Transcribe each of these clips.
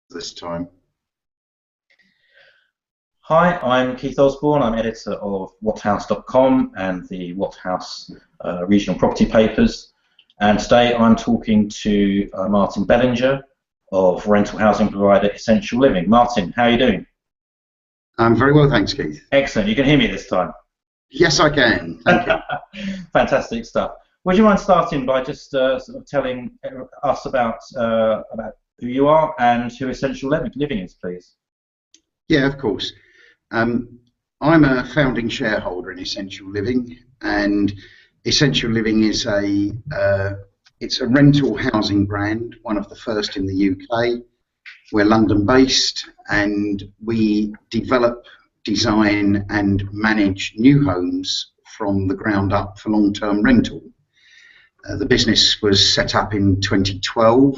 this time. Hi, I'm Keith Osborne. I'm editor of whathouse.com and the What House regional property papers. And today I'm talking to Martin Bellinger of rental housing provider Essential Living. Martin, how are you doing? I'm very well, thanks, Keith. Excellent. You can hear me this time? Yes, I can. Thank you. Fantastic stuff. Would you mind starting by just sort of telling us about who you are and who Essential Living is, please? Yeah, of course. I'm a founding shareholder in Essential Living, and Essential Living is it's a rental housing brand, one of the first in the UK. We're London-based, and we develop, design, and manage new homes from the ground up for long-term rental. The business was set up in 2012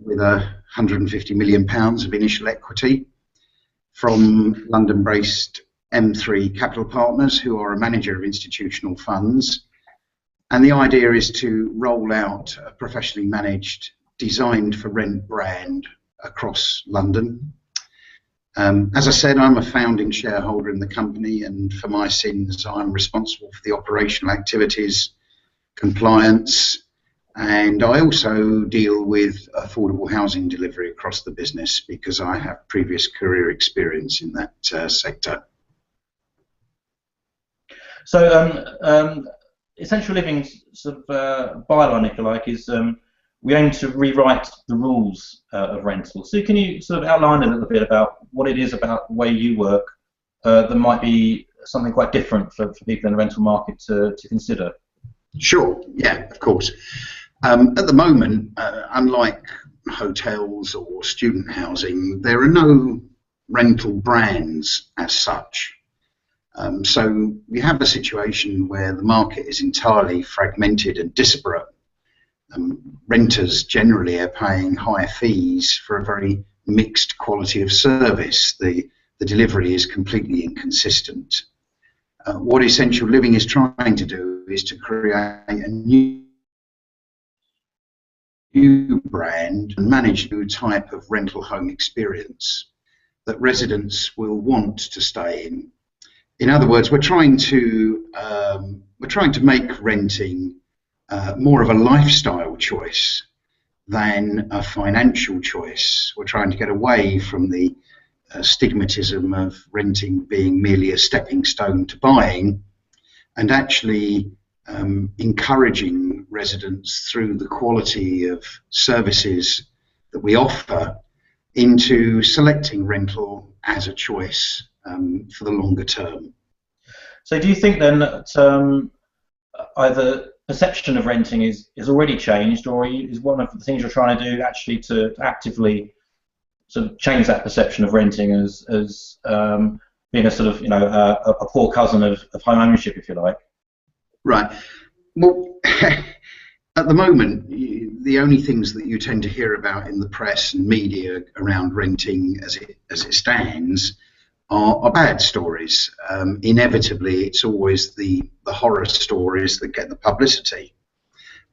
with £150 million of initial equity from London-based M3 Capital Partners, who are a manager of institutional funds. And the idea is to roll out a professionally managed, designed for rent brand across London. As I said, I'm a founding shareholder in the company, and for my sins, I'm responsible for the operational activities, compliance, and I also deal with affordable housing delivery across the business because I have previous career experience in that sector. So Essential Living's sort of byline, if you like, is we aim to rewrite the rules of rental. So can you sort of outline a little bit about what it is about the way you work that might be something quite different for people in the rental market to consider? Sure, yeah, of course. At the moment, unlike hotels or student housing, there are no rental brands as such. So we have a situation where the market is entirely fragmented and disparate. Renters generally are paying higher fees for a very mixed quality of service. The delivery is completely inconsistent. What Essential Living is trying to do is to create a new brand and manage a new type of rental home experience that residents will want to stay in. In other words, we're trying to make renting more of a lifestyle choice than a financial choice. We're trying to get away from the stigmatism of renting being merely a stepping stone to buying, and actually encouraging residents through the quality of services that we offer into selecting rental as a choice for the longer term. So do you think then that either perception of renting is already changed, or is one of the things you're trying to do actually to actively sort of change that perception of renting as being a sort of, you know, a poor cousin of home ownership, if you like? Right. Well, at the moment, the only things that you tend to hear about in the press and media around renting as it stands are bad stories. Inevitably, it's always the horror stories that get the publicity.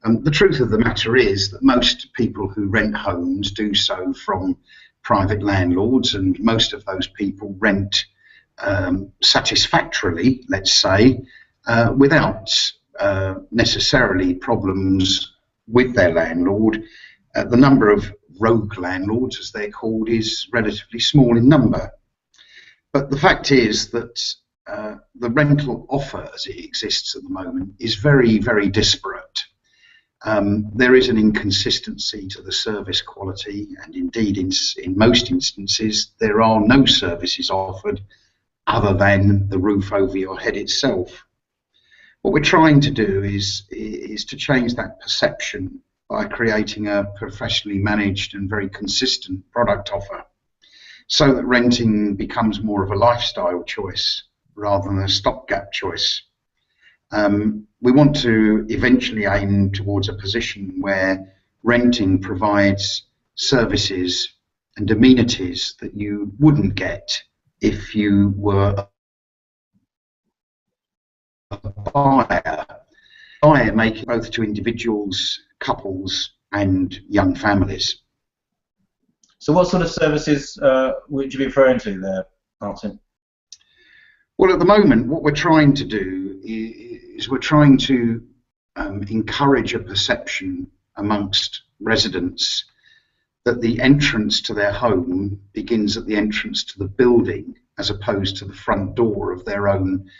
The truth of the matter is that most people who rent homes do so from private landlords, and most of those people rent satisfactorily, let's say, without necessarily problems with their landlord. The number of rogue landlords, as they're called, is relatively small in number. But the fact is that the rental offer as it exists at the moment is very, very disparate. There is an inconsistency to the service quality, and indeed in most instances there are no services offered other than the roof over your head itself. What we're trying to do is to change that perception by creating a professionally managed and very consistent product offer, so that renting becomes more of a lifestyle choice rather than a stopgap choice. We want to eventually aim towards a position where renting provides services and amenities that you wouldn't get if you were a buyer. Buyer making both to individuals, couples, and young families. So what sort of services would you be referring to there, Martin? Well, at the moment, what we're trying to do is we're trying to encourage a perception amongst residents that the entrance to their home begins at the entrance to the building, as opposed to the front door of their own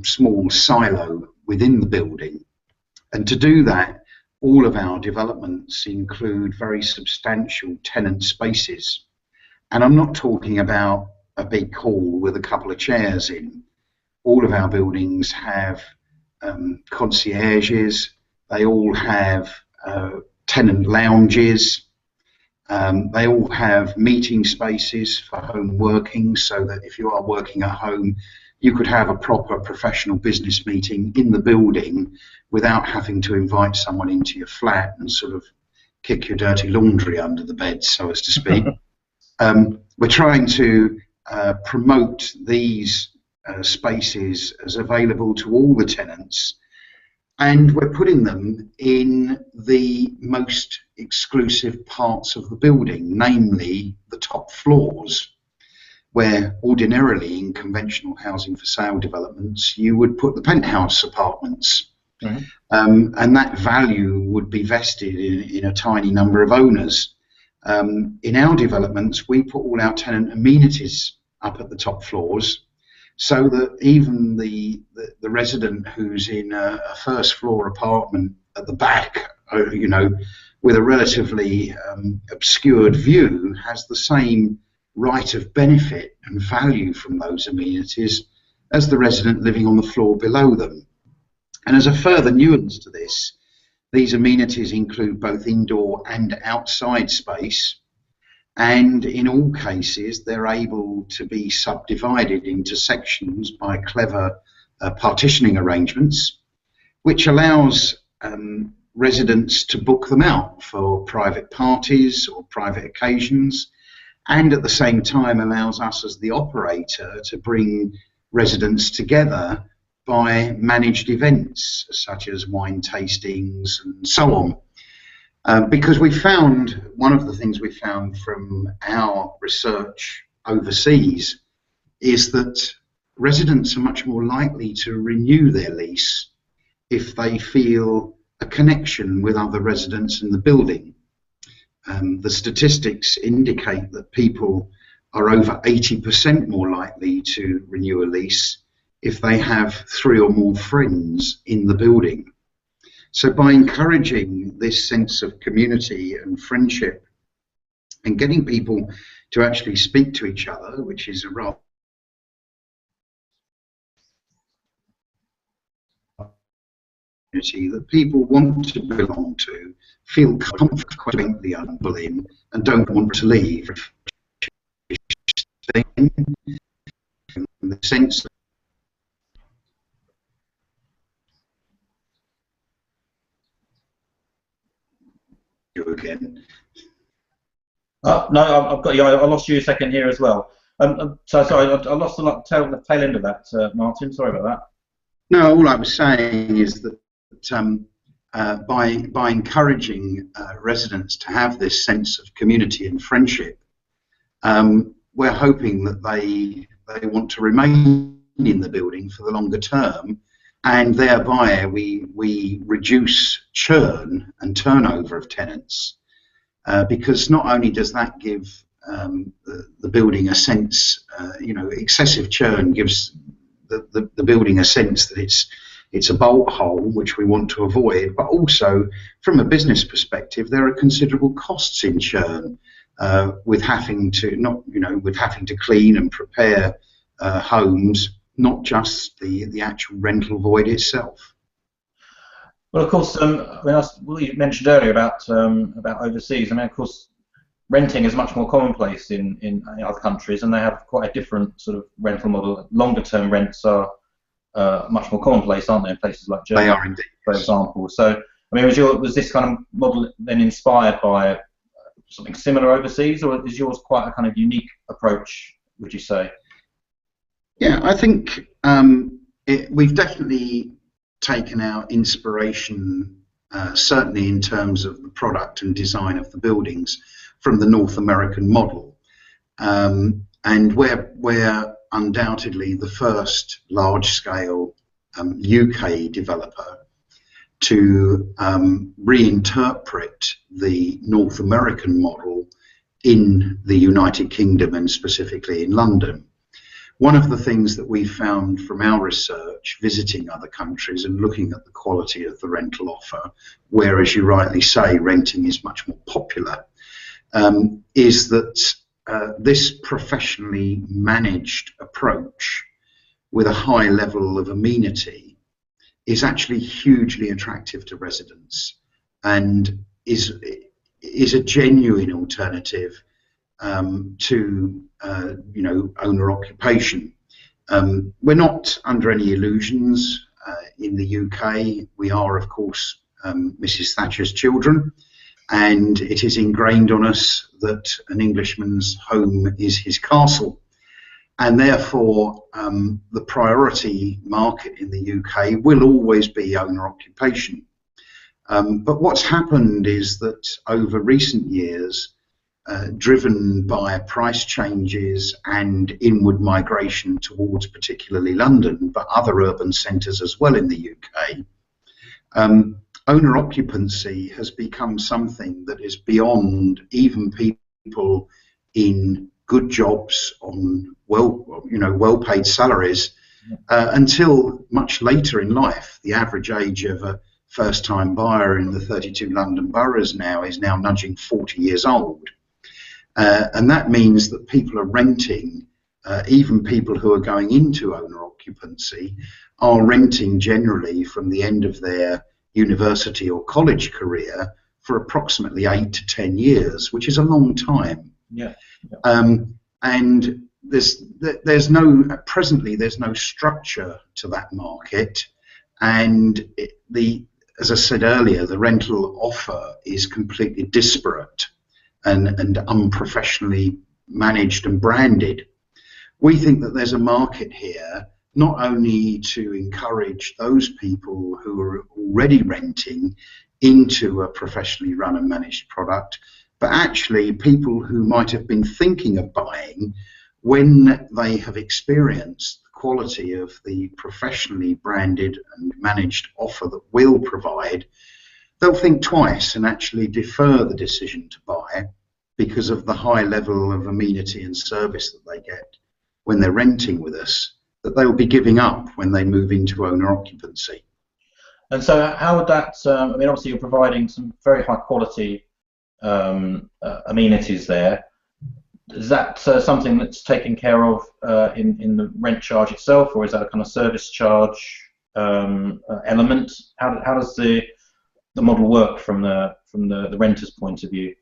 small silo within the building. And to do that, all of our developments include very substantial tenant spaces. And I'm not talking about a big hall with a couple of chairs in. All of our buildings have concierges. They all have tenant lounges. They all have meeting spaces for home working, so that if you are working at home, you could have a proper professional business meeting in the building without having to invite someone into your flat and sort of kick your dirty laundry under the bed, so as to speak. We're trying to promote these spaces as available to all the tenants, and we're putting them in the most exclusive parts of the building, namely the top floors, where ordinarily in conventional housing for sale developments you would put the penthouse apartments. Mm-hmm. And that value would be vested in a tiny number of owners. In our developments, we put all our tenant amenities up at the top floors, so that even the resident who's in a first floor apartment at the back, you know, with a relatively obscured view, has the same right of benefit and value from those amenities as the resident living on the floor below them. And as a further nuance to this, these amenities include both indoor and outside space, and in all cases they're able to be subdivided into sections by clever partitioning arrangements, which allows residents to book them out for private parties or private occasions, and at the same time allows us as the operator to bring residents together by managed events such as wine tastings and so on. Because we found, one of the things we found from our research overseas is that residents are much more likely to renew their lease if they feel a connection with other residents in the building. The statistics indicate that people are over 80% more likely to renew a lease if they have 3 or more friends in the building. So by encouraging this sense of community and friendship and getting people to actually speak to each other, which is a rather community that people want to belong to, feel comfortably in, and don't want to leave. In the sense you again. No, I've got you. I lost you a second here as well. So sorry, I lost the tail end of that, Martin. Sorry about that. No, all I was saying is that by encouraging residents to have this sense of community and friendship, we're hoping that they want to remain in the building for the longer term, and thereby we reduce churn and turnover of tenants, because not only does that give the building a sense, excessive churn gives the building a sense that it's a bolt hole which we want to avoid, but also from a business perspective there are considerable costs in churn, with having to clean and prepare homes, not just the actual rental void itself. Well, of course, you mentioned earlier about overseas. I mean, of course, renting is much more commonplace in other countries, and they have quite a different sort of rental model. Longer-term rents are much more commonplace, aren't they, in places like Germany, they are indeed, for example. So, I mean, was this kind of model then inspired by something similar overseas, or is yours quite a kind of unique approach, would you say? Yeah, I think we've definitely taken our inspiration, certainly in terms of the product and design of the buildings, from the North American model. And we're undoubtedly the first large-scale UK developer to reinterpret the North American model in the United Kingdom and specifically in London. One of the things that we found from our research, visiting other countries and looking at the quality of the rental offer, where, as you rightly say, renting is much more popular, is that this professionally managed approach with a high level of amenity is actually hugely attractive to residents and is a genuine alternative to owner occupation. We're not under any illusions in the UK. We are, of course, Mrs. Thatcher's children, and it is ingrained on us that an Englishman's home is his castle, and therefore the priority market in the UK will always be owner occupation. But what's happened is that over recent years, driven by price changes and inward migration towards particularly London, but other urban centres as well in the UK, owner occupancy has become something that is beyond even people in good jobs on well-paid salaries until much later in life. The average age of a first-time buyer in the 32 London boroughs now is nudging 40 years old. And that means that people are renting, even people who are going into owner occupancy are renting generally from the end of their university or college career for approximately 8 to 10 years, which is a long time. Yeah. And presently there's no structure to that market, and as I said earlier, the rental offer is completely disparate and unprofessionally managed and branded. We think that there's a market here not only to encourage those people who are already renting into a professionally run and managed product, but actually people who might have been thinking of buying, when they have experienced the quality of the professionally branded and managed offer that we'll provide, they'll think twice and actually defer the decision to buy because of the high level of amenity and service that they get when they're renting with us, that they will be giving up when they move into owner occupancy. And so how would that, obviously you're providing some very high quality amenities there. Is that something that's taken care of in the rent charge itself, or is that a kind of service charge element? How does the model work from the renter's point of view?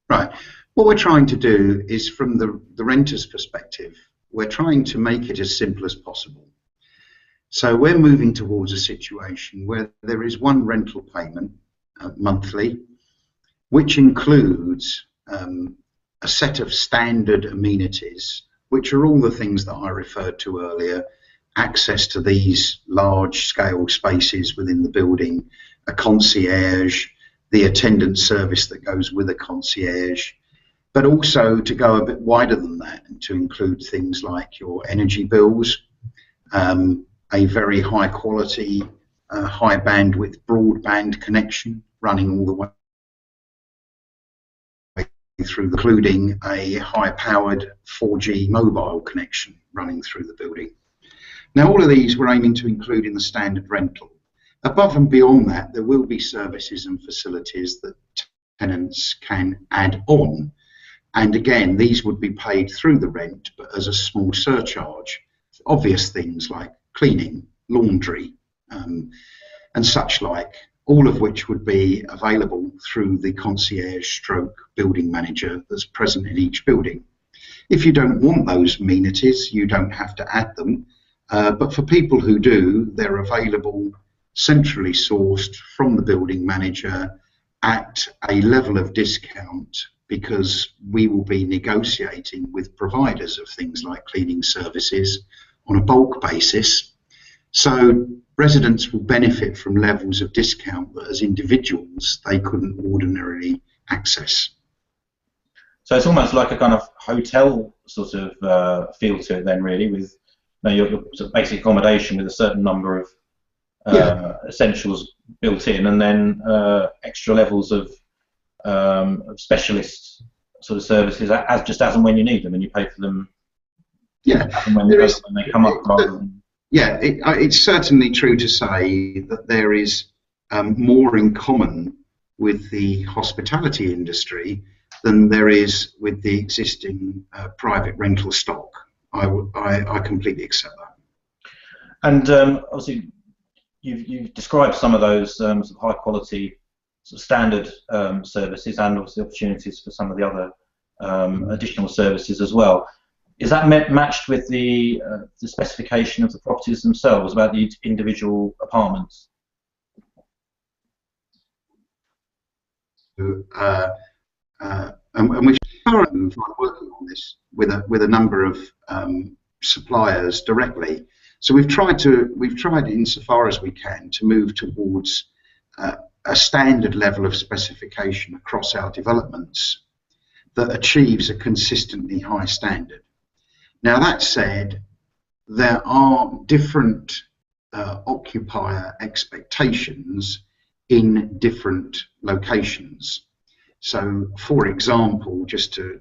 Right. What we're trying to do is, from the renter's perspective, we're trying to make it as simple as possible. So we're moving towards a situation where there is one rental payment monthly, which includes a set of standard amenities, which are all the things that I referred to earlier: access to these large-scale spaces within the building, a concierge, the attendance service that goes with a concierge, but also to go a bit wider than that and to include things like your energy bills, a very high quality, high bandwidth broadband connection running all the way through, including a high-powered 4G mobile connection running through the building. Now, all of these we're aiming to include in the standard rental. Above and beyond that, there will be services and facilities that tenants can add on. And again, these would be paid through the rent, but as a small surcharge. Obvious things like cleaning, laundry, and such like, all of which would be available through the concierge stroke building manager that's present in each building. If you don't want those amenities, you don't have to add them. But for people who do, they're available centrally sourced from the building manager at a level of discount, because we will be negotiating with providers of things like cleaning services on a bulk basis. So residents will benefit from levels of discount that as individuals they couldn't ordinarily access. So it's almost like a kind of hotel sort of feel to it then, really, with your sort of basic accommodation with a certain number of essentials built in, and then extra levels of specialist sort of services as and when you need them, and you pay for them. Yeah, as and when they come up. Yeah, it's certainly true to say that there is more in common with the hospitality industry than there is with the existing private rental stock. I completely accept that. And obviously, you've described some of those sort of high quality, sort of standard services, and obviously opportunities for some of the other additional services as well. Is that matched with the specification of the properties themselves, about the individual apartments? And we're currently working on this with a number of suppliers directly. So we've tried insofar as we can to move towards a standard level of specification across our developments that achieves a consistently high standard. Now, that said, there are different occupier expectations in different locations. So, for example, just to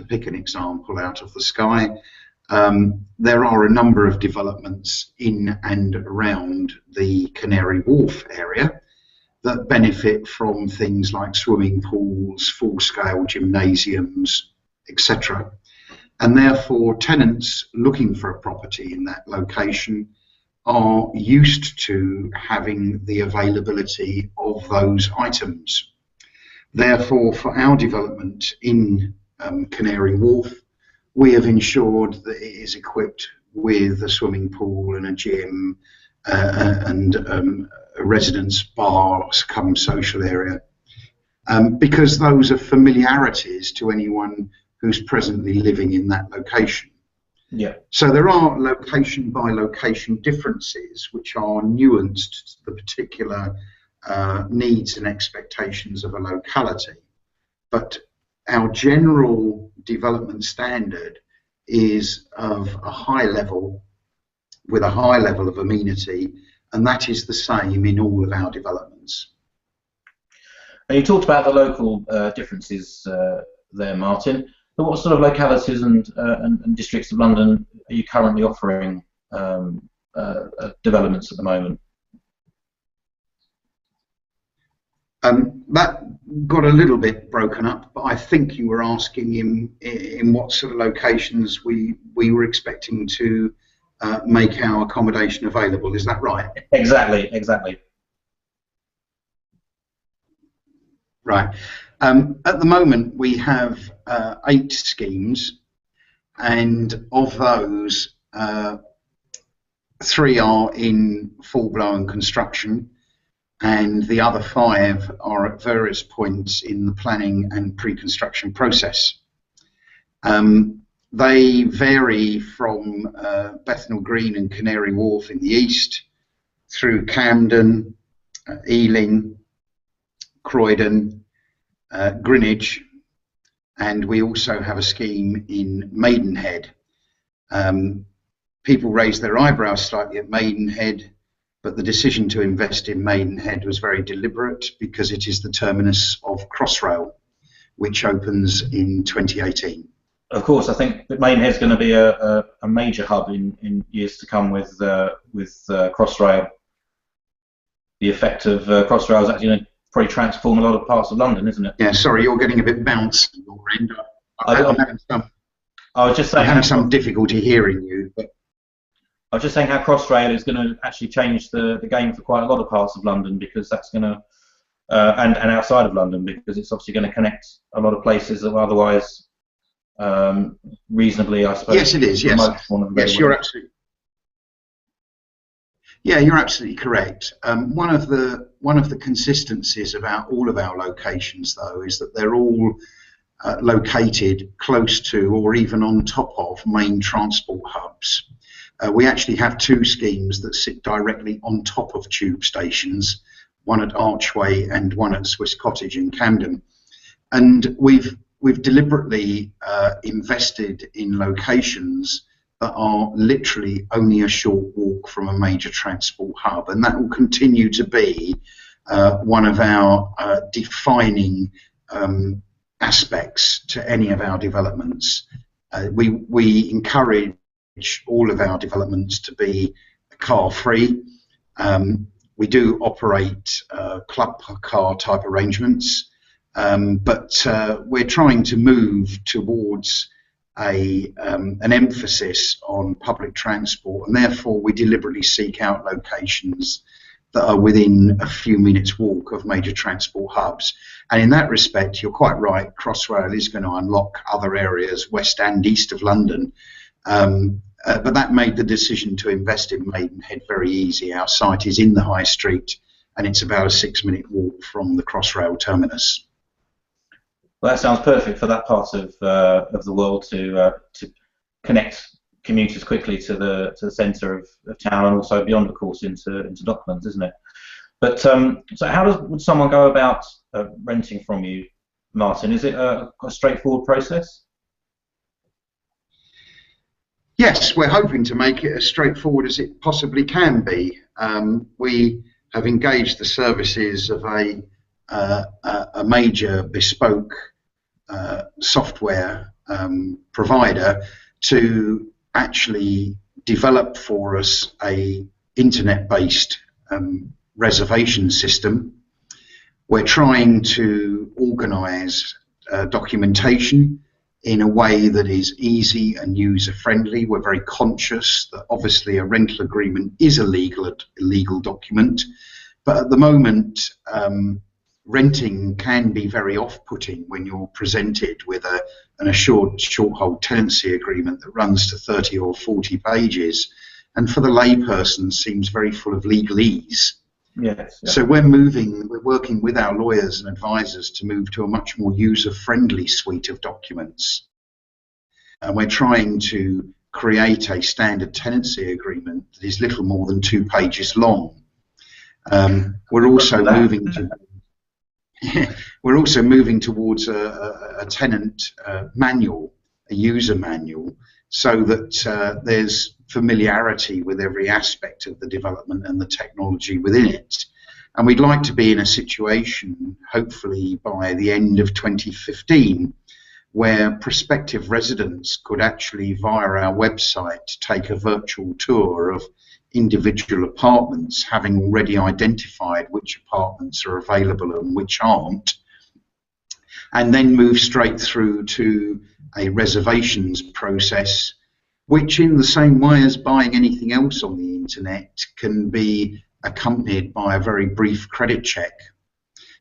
pick an example out of the sky, there are a number of developments in and around the Canary Wharf area that benefit from things like swimming pools, full-scale gymnasiums, etc. And therefore, tenants looking for a property in that location are used to having the availability of those items. Therefore, for our development in Canary Wharf, we have ensured that it is equipped with a swimming pool and a gym and a residence bar, come social area, because those are familiarities to anyone who's presently living in that location. Yeah. So there are location by location differences which are nuanced to the particular needs and expectations of a locality. But our general development standard is of a high level, with a high level of amenity, and that is the same in all of our developments. And you talked about the local differences there, Martin. But what sort of localities and districts of London are you currently offering developments at the moment? That got a little bit broken up, but I think you were asking in what sort of locations we were expecting to make our accommodation available. Is that right? Exactly. Right. At the moment, we have 8 schemes, and of those, 3 are in full-blown construction, and the other 5 are at various points in the planning and pre-construction process. They vary from Bethnal Green and Canary Wharf in the east, through Camden, Ealing, Croydon, Greenwich, and we also have a scheme in Maidenhead. People raised their eyebrows slightly at Maidenhead, but the decision to invest in Maidenhead was very deliberate because it is the terminus of Crossrail, which opens in 2018. Of course, I think that Maidenhead is going to be a major hub in years to come with Crossrail. The effect of Crossrail is actually going to probably transform a lot of parts of London, isn't it? Yeah, sorry, you're getting a bit bouncy on your end. I was just saying, I'm having some difficulty hearing you. But I was just saying how Crossrail is going to actually change the game for quite a lot of parts of London, because that's going to, and outside of London, because it's obviously going to connect a lot of places that were otherwise reasonably, I suppose. Yes, it is. Yes, you're absolutely. Yeah, you're absolutely correct. One of the consistencies about all of our locations, though, is that they're all located close to or even on top of main transport hubs. We actually have 2 schemes that sit directly on top of tube stations, one at Archway and one at Swiss Cottage in Camden. And we've we've deliberately invested in locations that are literally only a short walk from a major transport hub, and that will continue to be one of our defining aspects to any of our developments. We encourage all of our developments to be car-free. We do operate club car type arrangements, but we're trying to move towards an emphasis on public transport, and therefore we deliberately seek out locations that are within a few minutes walk of major transport hubs. And in that respect, you're quite right, Crossrail is going to unlock other areas west and east of London, but that made the decision to invest in Maidenhead very easy. Our site is in the high street and it's about a 6-minute walk from the Crossrail terminus. Well, that sounds perfect for that part of the world to connect commuters quickly to the centre of town, and also beyond, of course, into Docklands, isn't it? But so how would someone go about renting from you, Martin? Is it a straightforward process? Yes, we're hoping to make it as straightforward as it possibly can be. We have engaged the services of a major bespoke software provider to actually develop for us a internet-based reservation system. We're trying to organise documentation in a way that is easy and user-friendly. We're very conscious that obviously a rental agreement is a legal document, but at the moment renting can be very off-putting when you're presented with an assured short-hold tenancy agreement that runs to 30 or 40 pages, and for the layperson seems very full of legalese. Yes. Yeah. So we're working with our lawyers and advisors to move to a much more user-friendly suite of documents, and we're trying to create a standard tenancy agreement that is little more than 2 pages long. We're also moving towards a tenant manual, a user manual, so that there's familiarity with every aspect of the development and the technology within it. And we'd like to be in a situation, hopefully by the end of 2015, where prospective residents could actually, via our website, take a virtual tour of individual apartments, having already identified which apartments are available and which aren't, and then move straight through to a reservations process, which in the same way as buying anything else on the internet can be accompanied by a very brief credit check,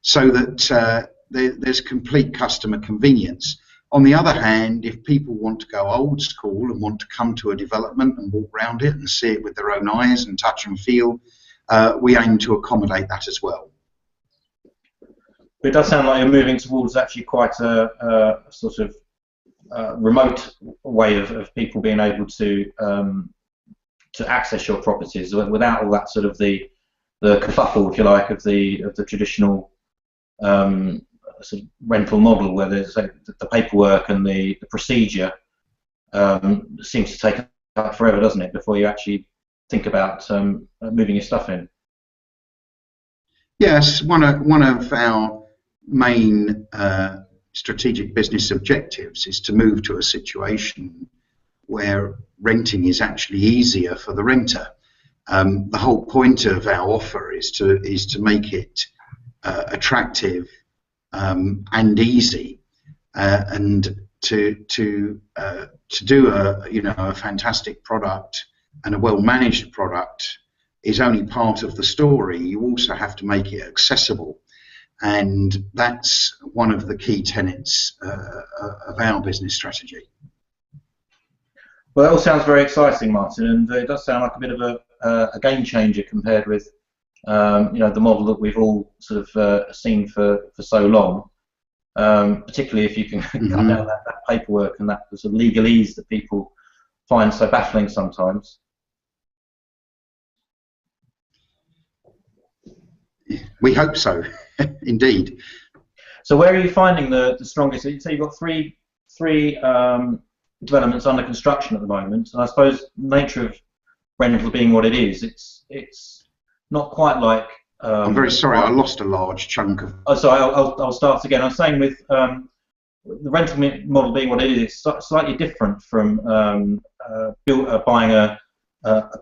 so that there's complete customer convenience. On the other hand, if people want to go old school and want to come to a development and walk around it and see it with their own eyes and touch and feel, we aim to accommodate that as well. It does sound like you're moving towards actually quite a sort of remote way of people being able to access your properties without all that sort of the kerfuffle, if you like, of the traditional sort of rental model, where there's the paperwork and the procedure seems to take up forever, doesn't it, before you actually think about moving your stuff in? Yes, one of our main strategic business objectives is to move to a situation where renting is actually easier for the renter. The whole point of our offer is to make it attractive and easy, and to do a fantastic product and a well-managed product is only part of the story. You also have to make it accessible, and that's one of the key tenets of our business strategy. Well, that all sounds very exciting, Martin, and it does sound like a bit of a game changer compared with the model that we've all sort of seen for so long. Particularly if you can cut down that paperwork and that sort of legalese that people find so baffling sometimes. We hope so, indeed. So where are you finding the strongest? So you've got three developments under construction at the moment, and I suppose the nature of rental being what it is, it's not quite like. I'm very sorry, I lost a large chunk of. Oh, sorry, I'll start again. I'm saying with the rental model being what it is, it's slightly different from buying a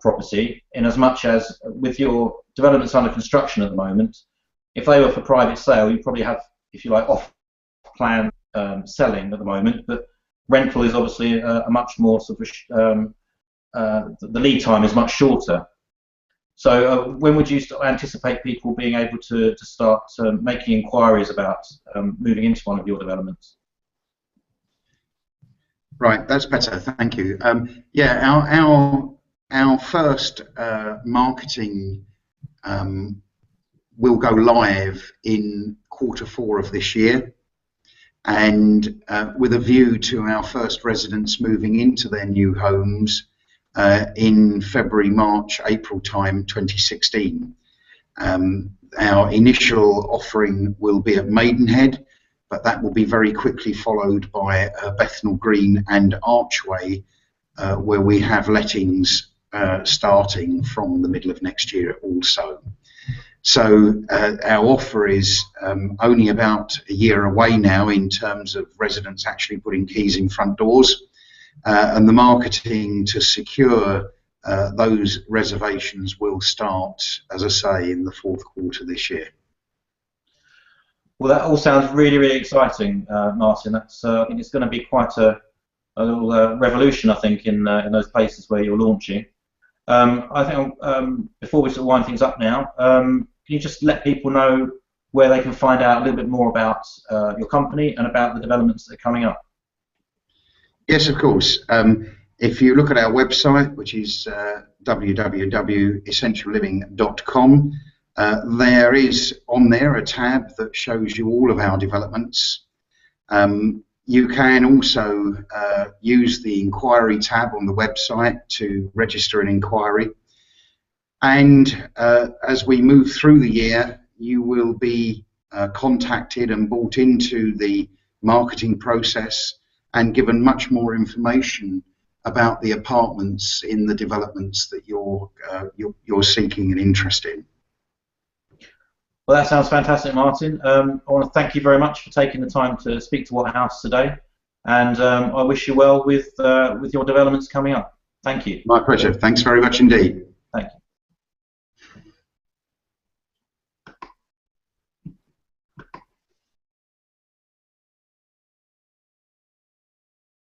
property, in as much as with your developments under construction at the moment, if they were for private sale, you probably have, if you like, off-plan selling at the moment, but rental is obviously a much more sort of the lead time is much shorter. So when would you anticipate people being able to start making inquiries about moving into one of your developments? Right, that's better. Thank you. Yeah, our first marketing will go live in Q4 of this year, and with a view to our first residents moving into their new homes in February, March, April time 2016. Our initial offering will be at Maidenhead, but that will be very quickly followed by Bethnal Green and Archway, where we have lettings starting from the middle of next year also. So our offer is only about a year away now in terms of residents actually putting keys in front doors, and the marketing to secure those reservations will start, as I say, in the Q4 this year. Well, that all sounds really, really exciting, Martin. That's I think it's going to be quite a little revolution, I think, in those places where you're launching. I think before we sort of wind things up now, can you just let people know where they can find out a little bit more about your company and about the developments that are coming up? Yes, of course. If you look at our website, which is www.essentialliving.com, there is on there a tab that shows you all of our developments. You can also use the inquiry tab on the website to register an inquiry. And as we move through the year, you will be contacted and brought into the marketing process and given much more information about the apartments in the developments that you're seeking and interested in. Well, that sounds fantastic, Martin. I want to thank you very much for taking the time to speak to What House today, and I wish you well with your developments coming up. Thank you. My pleasure. Thanks very much indeed.